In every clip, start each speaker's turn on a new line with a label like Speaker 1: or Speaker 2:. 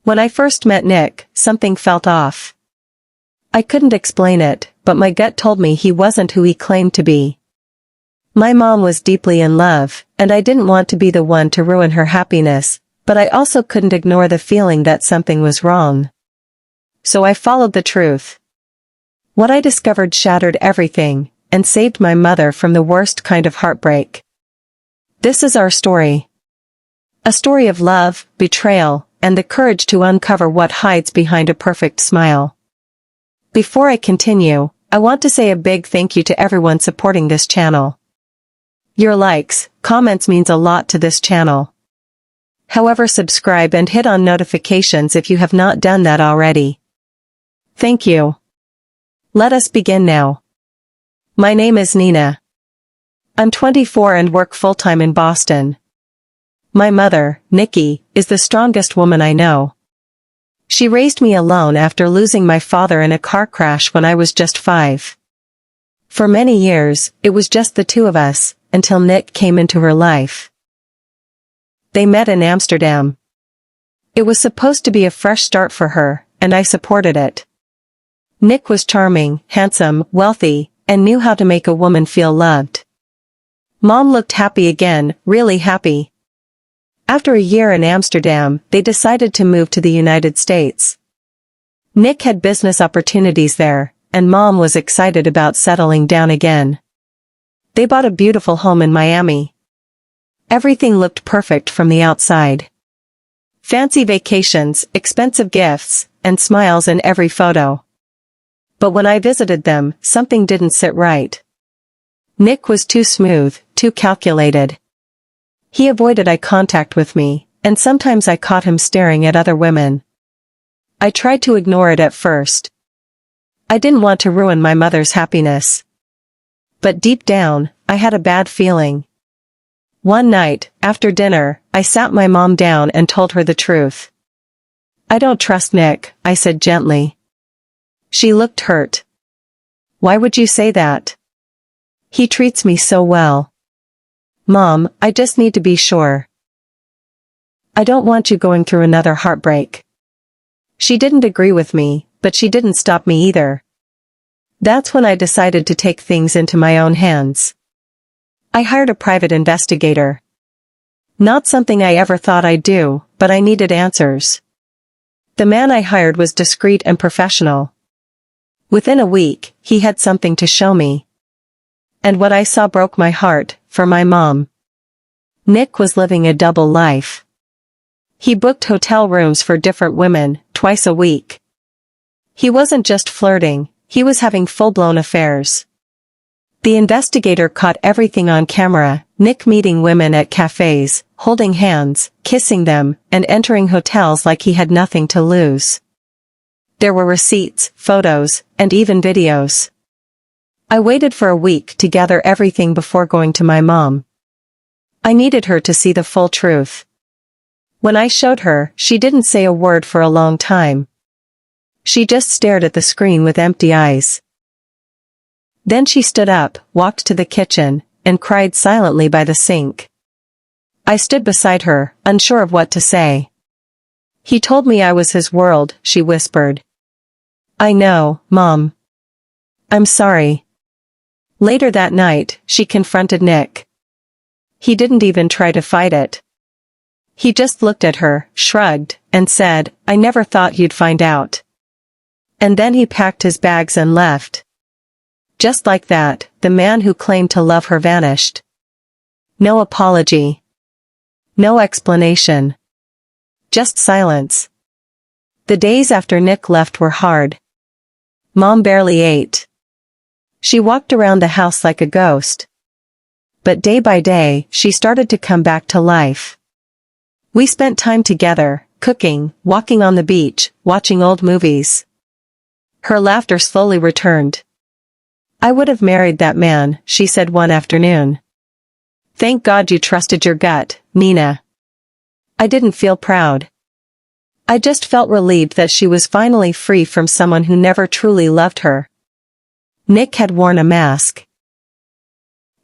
Speaker 1: When I first met Nick, something felt off. I couldn't explain it, but my gut told me he wasn't who he claimed to be. My mom was deeply in love, and I didn't want to be the one to ruin her happiness, but I also couldn't ignore the feeling that something was wrong. So I followed the truth. What I discovered shattered everything, and saved my mother from the worst kind of heartbreak. This is our story. A story of love, betrayal, and the courage to uncover what hides behind a perfect smile. Before I continue, I want to say a big thank you to everyone supporting this channel. Your likes, comments means a lot to this channel. However, subscribe and hit on notifications if you have not done that already. Thank you. Let us begin now. My name is Nina. I'm 24 and work full-time in Boston. My mother, Nikki, is the strongest woman I know. She raised me alone after losing my father in a car crash when I was just 5. For many years, it was just the two of us, until Nick came into her life. They met in Amsterdam. It was supposed to be a fresh start for her, and I supported it. Nick was charming, handsome, wealthy, and knew how to make a woman feel loved. Mom looked happy again, really happy. After a year in Amsterdam, they decided to move to the United States. Nick had business opportunities there, and Mom was excited about settling down again. They bought a beautiful home in Miami. Everything looked perfect from the outside. Fancy vacations, expensive gifts, and smiles in every photo. But when I visited them, something didn't sit right. Nick was too smooth, too calculated. He avoided eye contact with me, and sometimes I caught him staring at other women. I tried to ignore it at first. I didn't want to ruin my mother's happiness. But deep down, I had a bad feeling. One night, after dinner, I sat my mom down and told her the truth. I don't trust Nick, I said gently. She looked hurt. Why would you say that? He treats me so well. Mom, I just need to be sure. I don't want you going through another heartbreak. She didn't agree with me, but she didn't stop me either. That's when I decided to take things into my own hands. I hired a private investigator. Not something I ever thought I'd do, but I needed answers. The man I hired was discreet and professional. Within a week, he had something to show me. And what I saw broke my heart, for my mom. Nick was living a double life. He booked hotel rooms for different women, twice a week. He wasn't just flirting, he was having full-blown affairs. The investigator caught everything on camera, Nick meeting women at cafes, holding hands, kissing them, and entering hotels like he had nothing to lose. There were receipts, photos, and even videos. I waited for a week to gather everything before going to my mom. I needed her to see the full truth. When I showed her, she didn't say a word for a long time. She just stared at the screen with empty eyes. Then she stood up, walked to the kitchen, and cried silently by the sink. I stood beside her, unsure of what to say. He told me I was his world, she whispered. I know, Mom. I'm sorry. Later that night, she confronted Nick. He didn't even try to fight it. He just looked at her, shrugged, and said, I never thought you'd find out. And then he packed his bags and left. Just like that, the man who claimed to love her vanished. No apology. No explanation. Just silence. The days after Nick left were hard. Mom barely ate. She walked around the house like a ghost. But day by day, she started to come back to life. We spent time together, cooking, walking on the beach, watching old movies. Her laughter slowly returned. I would have married that man, she said one afternoon. Thank God you trusted your gut, Nina. I didn't feel proud. I just felt relieved that she was finally free from someone who never truly loved her. Nick had worn a mask.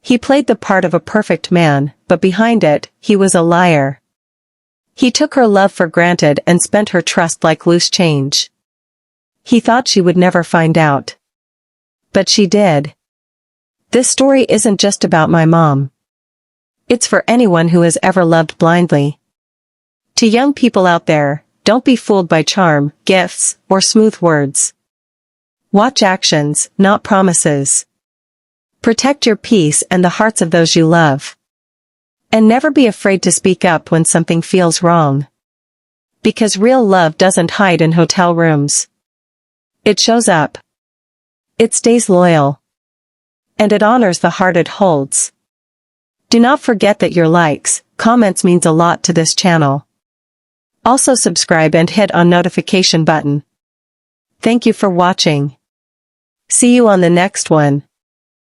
Speaker 1: He played the part of a perfect man, but behind it, he was a liar. He took her love for granted and spent her trust like loose change. He thought she would never find out. But she did. This story isn't just about my mom. It's for anyone who has ever loved blindly. To young people out there, don't be fooled by charm, gifts, or smooth words. Watch actions, not promises. Protect your peace and the hearts of those you love. And never be afraid to speak up when something feels wrong. Because real love doesn't hide in hotel rooms. It shows up. It stays loyal. And it honors the heart it holds. Do not forget that your likes, comments means a lot to this channel. Also subscribe and hit on notification button. Thank you for watching. See you on the next one.